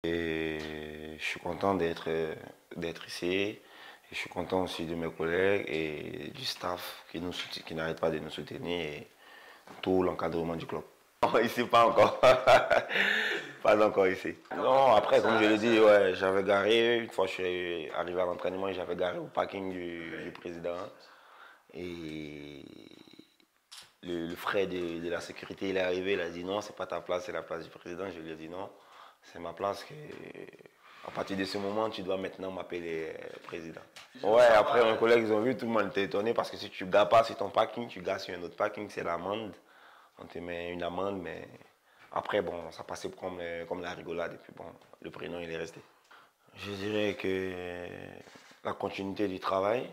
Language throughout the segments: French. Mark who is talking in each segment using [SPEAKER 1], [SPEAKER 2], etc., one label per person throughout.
[SPEAKER 1] Et je suis content d'être ici. Et je suis content aussi de mes collègues et du staff qui n'arrête pas de nous soutenir et tout l'encadrement du club. Non, ici, pas encore. Pas encore ici. Non, après, comme je l'ai dit, ouais, j'avais garé, une fois je suis arrivé à l'entraînement, j'avais garé au parking du président. Et le frère de la sécurité, il est arrivé, il a dit non, c'est pas ta place, c'est la place du président. Je lui ai dit non, c'est ma place. À partir de ce moment, tu dois maintenant m'appeler président. Ouais, après, mes collègues, ils ont vu, tout le monde était étonné parce que si tu ne gares pas sur ton parking, tu gares sur un autre parking, c'est l'amende. On te met une amende, mais après, bon, ça passait comme la rigolade. Et puis bon, le prénom, il est resté. Je dirais que la continuité du travail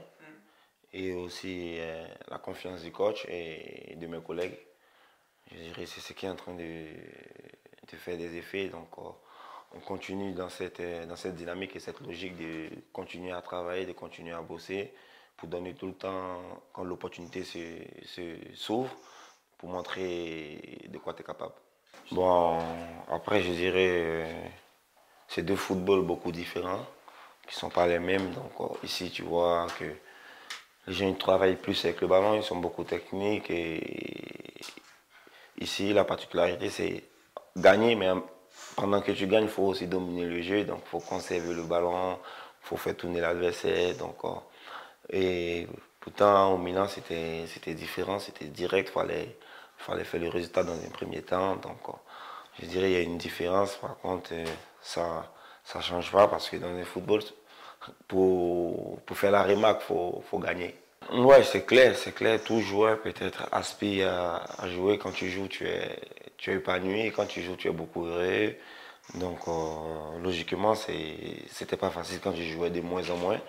[SPEAKER 1] et aussi la confiance du coach et de mes collègues, je dirais que c'est ce qui est en train de faire des effets. Donc, on continue dans cette dynamique et cette logique de continuer à travailler, de continuer à bosser pour donner tout le temps, quand l'opportunité s'ouvre, pour montrer de quoi tu es capable. Bon, après, je dirais, c'est deux footballs beaucoup différents, qui ne sont pas les mêmes. Donc, ici, tu vois que les gens ils travaillent plus avec le ballon, ils sont beaucoup techniques. Et ici, la particularité, c'est gagner, mais pendant que tu gagnes, il faut aussi dominer le jeu. Donc, il faut conserver le ballon, il faut faire tourner l'adversaire. Donc, et pourtant, au Milan, c'était différent, c'était direct. Fallait faire le résultat dans un premier temps. Donc, je dirais qu'il y a une différence. Par contre, ça ne change pas parce que dans le football, pour faire la remarque, faut gagner. Ouais, c'est clair, c'est clair. Tout joueur peut-être aspire à jouer. Quand tu joues, tu es épanoui. Et quand tu joues, tu es beaucoup heureux. Donc, logiquement, c'était pas facile quand je jouais de moins en moins.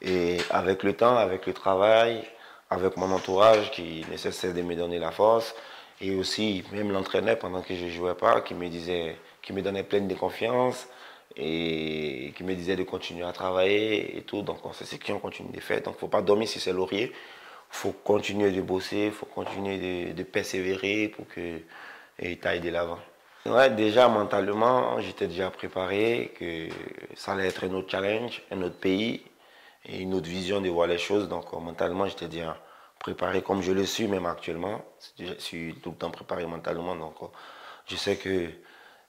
[SPEAKER 1] Et avec le temps, avec le travail, avec mon entourage qui ne cessait de me donner la force, et aussi même l'entraîneur pendant que je ne jouais pas, qui me donnait pleine de confiance et qui me disait de continuer à travailler et tout. Donc c'est ce qu'on continue de faire. Donc il ne faut pas dormir sur ses lauriers. Il faut continuer de bosser, il faut continuer de persévérer pour que tu ailles de l'avant. Ouais, déjà mentalement, j'étais déjà préparé que ça allait être un autre challenge, un autre pays et une autre vision de voir les choses. Donc mentalement, j'étais déjà préparé comme je le suis même actuellement. Je suis tout le temps préparé mentalement. Donc je sais que,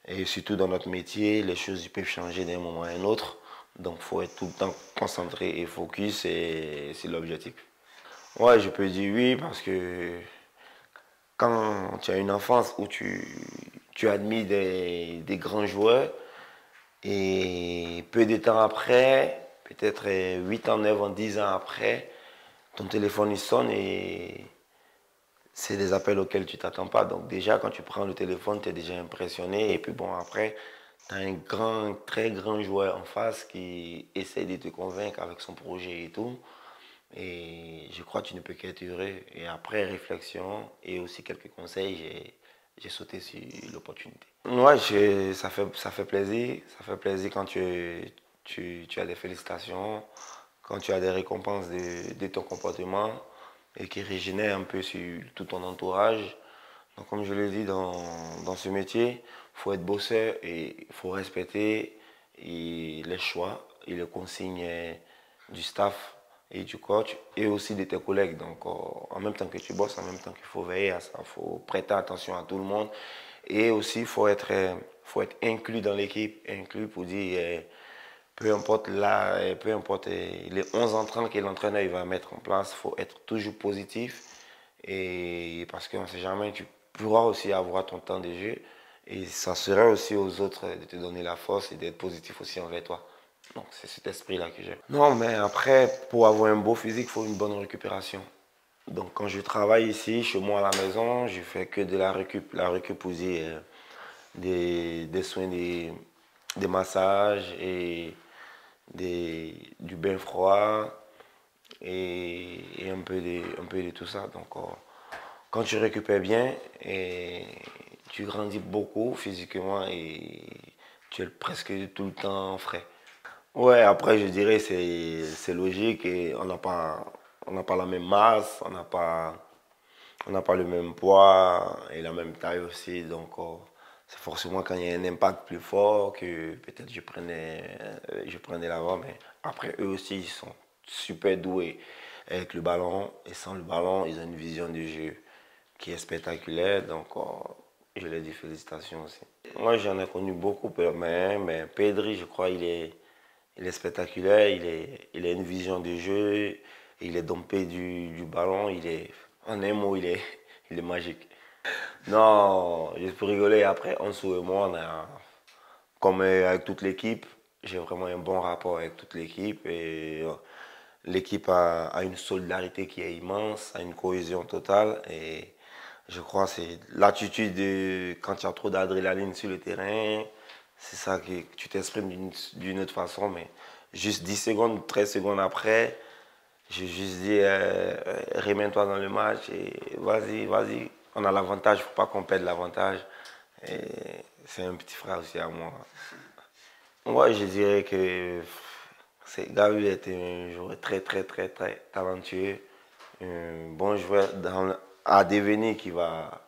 [SPEAKER 1] et surtout dans notre métier, les choses peuvent changer d'un moment à un autre. Donc il faut être tout le temps concentré et focus et c'est l'objectif. Ouais, je peux dire oui parce que quand tu as une enfance où tu admires des grands joueurs et peu de temps après, peut-être 8 ans, 9 ans, 10 ans après, ton téléphone il sonne et c'est des appels auxquels tu t'attends pas. Donc déjà quand tu prends le téléphone, tu es déjà impressionné et puis bon après, tu as un grand, très grand joueur en face qui essaie de te convaincre avec son projet et tout. Et je crois que tu ne peux qu'être heureux. Et après réflexion et aussi quelques conseils, j'ai sauté sur l'opportunité. Ouais, ça fait plaisir. Ça fait plaisir quand tu as des félicitations, quand tu as des récompenses de ton comportement et qui régénèrent un peu sur tout ton entourage. Donc comme je l'ai dit dans ce métier, il faut être bosseur et il faut respecter les choix et les consignes du staff et du coach et aussi de tes collègues. Donc en même temps que tu bosses, en même temps qu'il faut veiller à ça, il faut prêter attention à tout le monde et aussi il faut être inclus dans l'équipe, inclus pour dire peu importe peu importe les 11 entrants que l'entraîneur va mettre en place, il faut être toujours positif et parce qu'on ne sait jamais, tu pourras aussi avoir ton temps de jeu et ça serait aussi aux autres de te donner la force et d'être positif aussi envers toi. Donc c'est cet esprit-là que j'ai. Non, mais après, pour avoir un beau physique, il faut une bonne récupération. Donc quand je travaille ici, chez moi à la maison, je fais que de la récup aussi, des soins, des massages et du bain froid et un peu de tout ça. Donc quand tu récupères bien, et tu grandis beaucoup physiquement et tu es presque tout le temps frais. Ouais, après je dirais c'est logique et on n'a pas la même masse, on n'a pas le même poids et la même taille aussi. Donc c'est forcément quand il y a un impact plus fort que peut-être je prenais l'avant. Mais après, eux aussi, ils sont super doués avec le ballon. Et sans le ballon, ils ont une vision du jeu qui est spectaculaire. Donc, je leur dis félicitations aussi. Moi, j'en ai connu beaucoup, mais Pedri, je crois, il est spectaculaire. Il a une vision du jeu. Il est dompé du ballon. En un mot, il est magique. Non, juste pour rigoler. Après, Ansu et moi, comme avec toute l'équipe, j'ai vraiment un bon rapport avec toute l'équipe. Et l'équipe a une solidarité qui est immense, a une cohésion totale. Et je crois que c'est l'attitude quand il y a trop d'adrénaline sur le terrain. C'est ça que tu t'exprimes d'une autre façon. Mais juste 10 secondes, 13 secondes après, j'ai juste dit, remets-toi dans le match et vas-y, vas-y. On a l'avantage, il ne faut pas qu'on perde l'avantage. Et c'est un petit frère aussi à moi. Moi, je dirais que Gavi était un joueur très, très, très, très talentueux. Un bon joueur à devenir qui va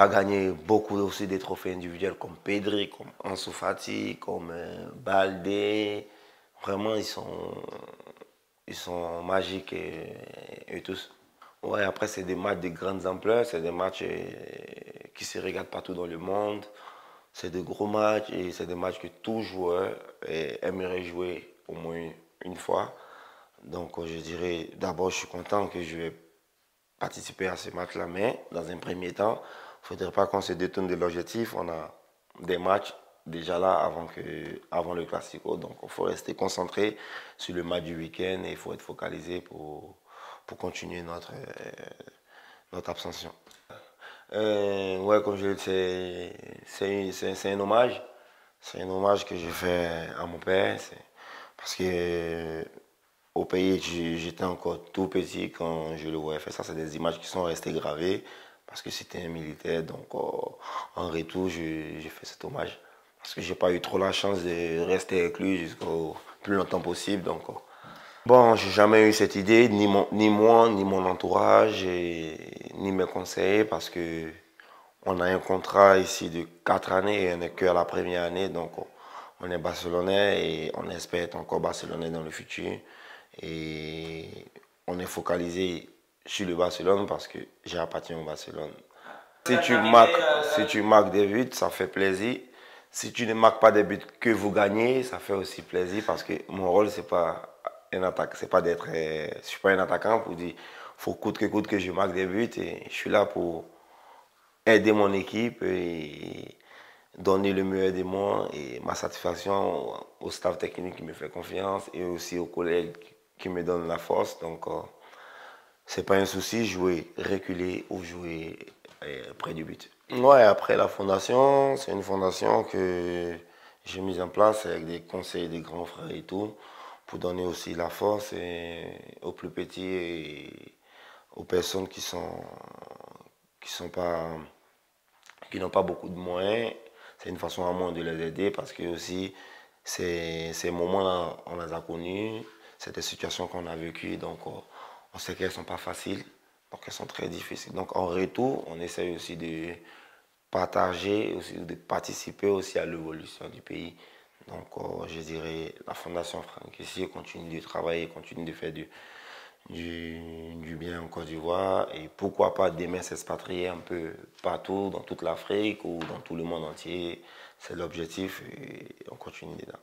[SPEAKER 1] gagner beaucoup aussi des trophées individuels comme Pedri, comme Ansu Fati, comme Baldé. Vraiment, ils sont magiques et tous. Ouais, après, c'est des matchs de grandes ampleurs, c'est des matchs qui se regardent partout dans le monde. C'est de gros matchs et c'est des matchs que tout joueur aimerait jouer au moins une fois. Donc, je dirais, d'abord, je suis content que je vais participer à ce match-là, mais dans un premier temps, il ne faudrait pas qu'on se détourne de l'objectif. On a des matchs déjà là avant le Classico, donc il faut rester concentré sur le match du week-end et il faut être focalisé pour continuer notre abstention. Ouais, comme je l'ai dit, c'est un hommage. C'est un hommage que j'ai fait à mon père. Parce que au pays, j'étais encore tout petit quand je le voyais faire ça. C'est des images qui sont restées gravées parce que c'était un militaire. Donc, en retour, j'ai fait cet hommage. Parce que j'ai pas eu trop la chance de rester avec lui jusqu'au plus longtemps possible. Donc, bon, j'ai jamais eu cette idée, ni moi, ni mon entourage, ni mes conseillers, parce que on a un contrat ici de 4 années et on n'est qu'à la première année. Donc, on est barcelonais et on espère être encore barcelonais dans le futur. Et on est focalisé sur le Barcelone parce que j'appartiens au Barcelone. Si tu marques des buts, ça fait plaisir. Si tu ne marques pas des buts que vous gagnez, ça fait aussi plaisir parce que mon rôle, c'est pas un attaque, c'est pas d'être, je suis pas un attaquant pour dire, faut coûte que je marque des buts et je suis là pour aider mon équipe et donner le meilleur de moi et ma satisfaction au staff technique qui me fait confiance et aussi aux collègues qui me donnent la force. Donc, c'est pas un souci, jouer reculer ou jouer près du but. Ouais, après la fondation, c'est une fondation que j'ai mise en place avec des conseils des grands frères et tout, pour donner aussi la force aux plus petits et aux personnes qui n'ont pas beaucoup de moyens. C'est une façon à moi de les aider parce que aussi ces moments-là, on les a connus, c'est des situations qu'on a vécues, donc on sait qu'elles ne sont pas faciles, donc elles sont très difficiles. Donc en retour, on essaye aussi de partager, aussi de participer aussi à l'évolution du pays. Donc je dirais la Fondation Franck ici continue de travailler, continue de faire du bien en Côte d'Ivoire et pourquoi pas demain s'expatrier un peu partout dans toute l'Afrique ou dans tout le monde entier. C'est l'objectif et on continue dedans.